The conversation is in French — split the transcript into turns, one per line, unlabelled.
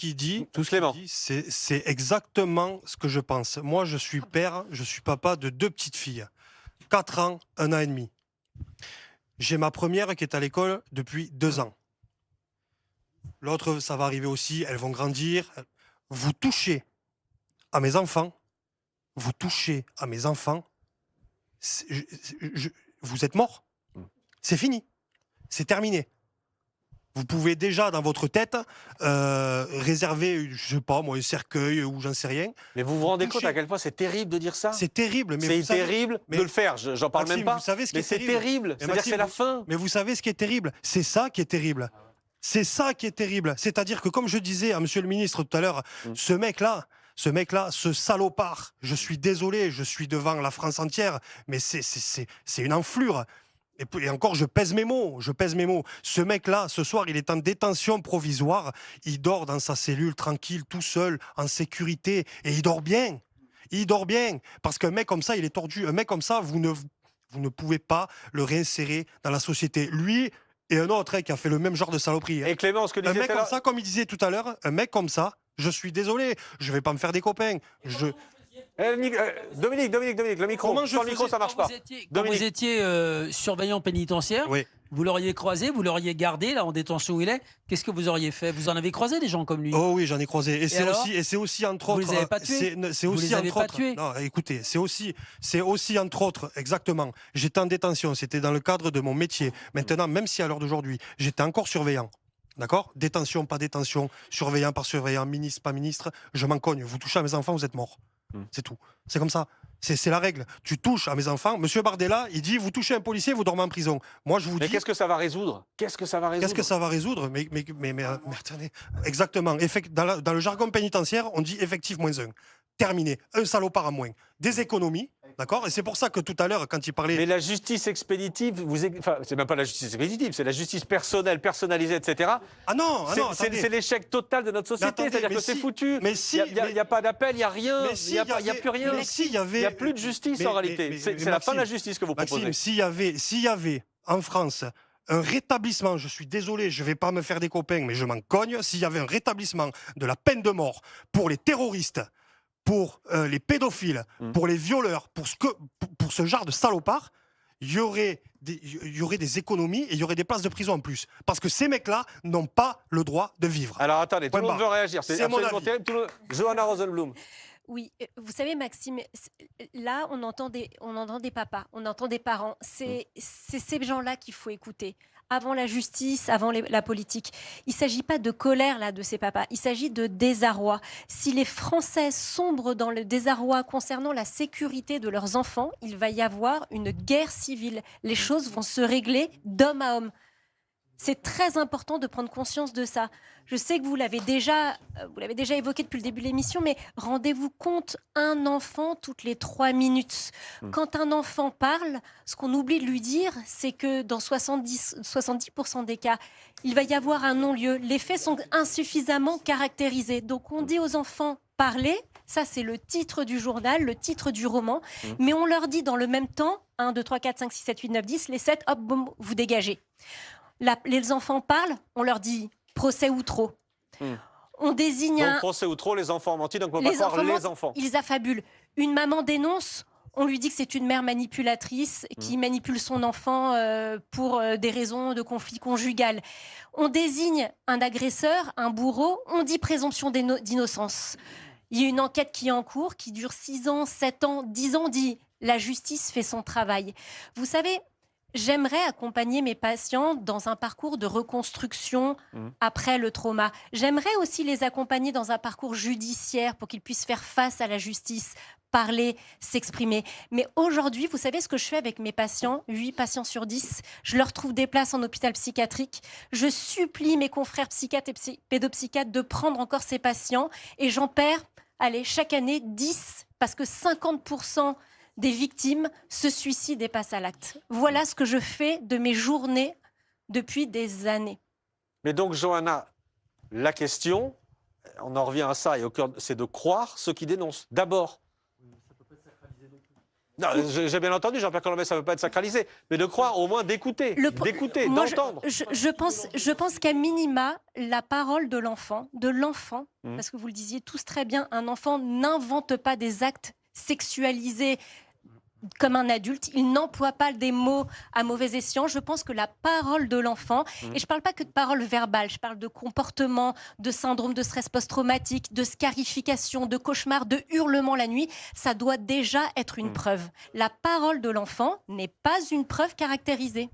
qu'il dit,
Clément.
c'est exactement ce que je pense. Moi, je suis père, je suis papa de 2 petites filles. 4 ans, 1 an et demi. J'ai ma première qui est à l'école depuis 2 ans. L'autre, ça va arriver aussi, elles vont grandir. Vous touchez à mes enfants, c'est- je- vous êtes mort. C'est fini. C'est terminé. Vous pouvez déjà, dans votre tête, réserver, je sais pas moi, un cercueil ou j'en sais rien.
Mais vous vous rendez compte
touchez.
à quel point c'est terrible de dire ça?
C'est terrible, mais
C'est
vous savez-
terrible
mais-
de le faire, j'en parle
Maxime,
même pas.
vous savez ce qui
Mais
est
c'est
terrible.
terrible,
Mais
c'est-à-dire que c'est la fin.
Mais vous savez ce qui est terrible? C'est ça qui est terrible. C'est ça qui est terrible. C'est-à-dire que, comme je disais à monsieur le ministre tout à l'heure, ce mec-là, ce salopard, je suis désolé, je suis devant la France entière, mais c'est une enflure. Et encore, je pèse mes mots. Ce mec-là, ce soir, il est en détention provisoire. Il dort dans sa cellule, tranquille, tout seul, en sécurité. Et il dort bien. Parce qu'un mec comme ça, il est tordu. Un mec comme ça, vous ne pouvez pas le réinsérer dans la société. Lui et un autre qui a fait le même genre de saloperie.
Et Clément, ce que
Un
disait
mec
tout à
comme
l'heure.
ça, comme il disait tout à l'heure, un mec comme ça, je suis désolé, je vais pas me faire des copains.
Dominique, le micro.
Comment je
Sans le micro,
faisais
ça marche pas.
Quand vous étiez surveillant pénitentiaire,
Oui.
vous l'auriez croisé, vous l'auriez gardé là en détention où il est. Qu'est-ce que vous auriez fait? Vous en avez croisé des gens comme lui?
Oh oui, j'en ai croisé. Et
alors
c'est aussi entre autres.
Vous les avez pas tués?
C'est
Vous
aussi
les avez
entre
pas
autres.
tués?
Non, écoutez, c'est aussi entre autres, exactement. J'étais en détention, c'était dans le cadre de mon métier. Maintenant, même si à l'heure d'aujourd'hui, j'étais encore surveillant. D'accord? Détention, pas détention, surveillant, par surveillant, ministre, pas ministre, je m'en cogne. Vous touchez à mes enfants, vous êtes mort. C'est tout. C'est comme ça. C'est la règle. Tu touches à mes enfants. Monsieur Bardella, il dit vous touchez un policier, vous dormez en prison. Moi, je vous
Mais
dis.
qu'est-ce que ça va résoudre? Qu'est-ce que ça va résoudre?
Mais attendez. Exactement. Dans le jargon pénitentiaire, on dit effectif -1. Terminé. Un salopard en moins. Des économies. D'accord? Et c'est pour ça que tout à l'heure, quand il parlait.
Mais la justice expéditive, enfin, c'est même pas la justice expéditive, c'est la justice personnelle, personnalisée, etc.
Ah non,
C'est
attendez.
l'échec total de notre société.
attendez,
C'est-à-dire
mais
que c'est
si-
foutu.
mais si-
Il n'y a pas d'appel, il n'y a rien.
Mais
Il
si,
n'y a plus rien.
mais si, il y avait.
Il n'y a plus de justice en réalité. C'est la fin de la justice que vous proposez.
Maxime, s'il y avait en France un rétablissement, je suis désolé, je ne vais pas me faire des copains, mais je m'en cogne, s'il y avait un rétablissement de la peine de mort pour les terroristes, pour les pédophiles, pour les violeurs, pour ce genre de salopards, il y aurait des économies et il y aurait des places de prison en plus. Parce que ces mecs-là n'ont pas le droit de vivre.
Alors attendez, tout le
Point
monde
barre.
veut réagir. C'est
C'est mon
absolument
avis.
terrible. Johanna Rosenblum.
Oui, vous savez, Maxime, là, on entend des papas, on entend des parents. C'est ces gens-là qu'il faut écouter. Avant la justice, avant la politique. Il ne s'agit pas de colère là de ces papas, il s'agit de désarroi. Si les Français sombrent dans le désarroi concernant la sécurité de leurs enfants, il va y avoir une guerre civile. Les choses vont se régler d'homme à homme. C'est très important de prendre conscience de ça. Je sais que vous l'avez déjà évoqué depuis le début de l'émission, mais rendez-vous compte, un enfant toutes les 3 minutes. Quand un enfant parle, ce qu'on oublie de lui dire, c'est que dans 70% des cas, il va y avoir un non-lieu. Les faits sont insuffisamment caractérisés. Donc on dit aux enfants, parlez, ça c'est le titre du journal, le titre du roman, mais on leur dit dans le même temps, 1, 2, 3, 4, 5, 6, 7, 8, 9, 10, les 7, hop, boum, vous dégagez. Les enfants parlent, on leur dit procès ou trop. On désigne
Donc, procès ou trop, les enfants ont menti, donc on ne peut pas croire les enfants.
Ils affabulent. Une maman dénonce, on lui dit que c'est une mère manipulatrice qui manipule son enfant pour des raisons de conflit conjugal. On désigne un agresseur, un bourreau, on dit présomption d'innocence. Il y a une enquête qui est en cours, qui dure 6 ans, 7 ans, 10 ans, dit la justice fait son travail. Vous savez, j'aimerais accompagner mes patients dans un parcours de reconstruction après le trauma. J'aimerais aussi les accompagner dans un parcours judiciaire pour qu'ils puissent faire face à la justice, parler, s'exprimer. Mais aujourd'hui, vous savez ce que je fais avec mes patients, 8 patients sur 10, je leur trouve des places en hôpital psychiatrique. Je supplie mes confrères psychiatres et pédopsychiatres de prendre encore ces patients et j'en perds, chaque année 10, parce que 50% des victimes se suicident et passent à l'acte. Voilà ce que je fais de mes journées depuis des années.
Mais donc, Johanna, la question, on en revient à ça, et au cœur, c'est de croire ceux qui dénoncent. D'abord. Non, j'ai bien entendu, Jean-Pierre Colombet, ça ne veut pas être sacralisé, mais de croire au moins d'écouter,
Moi,
d'entendre.
je pense qu'à minima, la parole de l'enfant,
Mmh.
parce que vous le disiez tous très bien, un enfant n'invente pas des actes sexualisés comme un adulte, il n'emploie pas des mots à mauvais escient. Je pense que la parole de l'enfant, et je ne parle pas que de parole verbale, je parle de comportement, de syndrome de stress post-traumatique, de scarification, de cauchemar, de hurlement la nuit, ça doit déjà être une preuve. La parole de l'enfant n'est pas une preuve caractérisée.